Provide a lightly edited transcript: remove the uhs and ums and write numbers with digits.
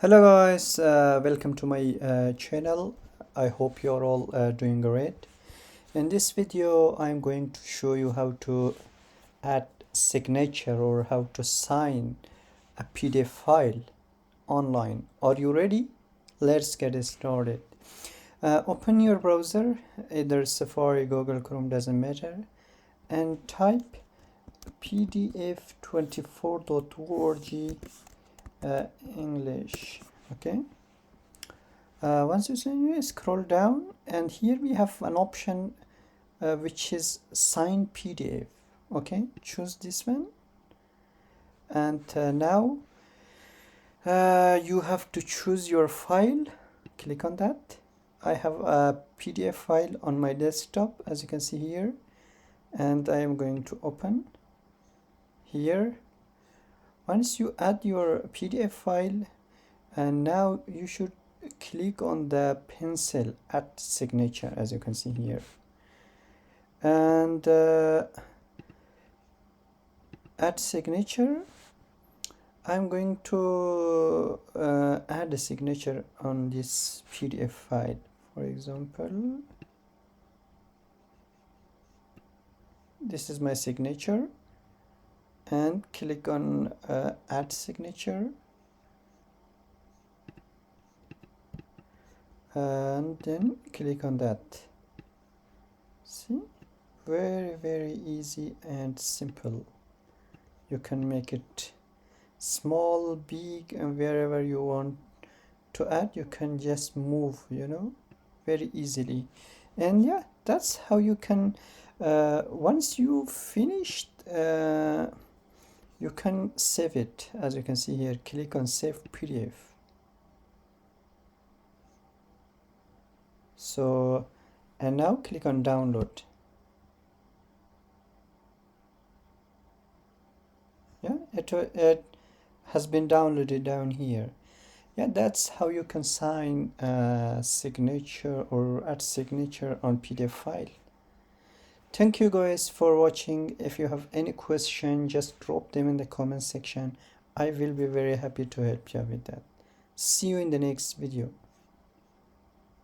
Hello guys, welcome to my channel. I hope you're all doing great. In this video I'm going to show you how to add signature or how to sign a PDF file online. Are you ready? Let's get started. Open your browser, either Safari, Google Chrome, doesn't matter, and type pdf24.org English. Okay, once you scroll down, and here we have an option which is sign PDF. Okay, choose this one, and now you have to choose your file. Click on that. I have a PDF file on my desktop, as you can see here, and I am going to open here. Once you add your PDF file, and now you should click on the pencil add signature, as you can see here, and add signature. I'm going to add a signature on this PDF file. For example, this is my signature, and click on add signature, and then click on that. See, very easy and simple. You can make it small, big, and wherever you want to add, you can just move, very easily. And yeah, that's how you can once you finished, you can save it. As you can see here, click on save PDF. So, and now click on download. Yeah, it has been downloaded down here. Yeah, that's how you can sign signature or add signature on PDF file. Thank you guys for watching. If you have any question, just drop them in the comment section. I will be very happy to help you with that. See you in the next video.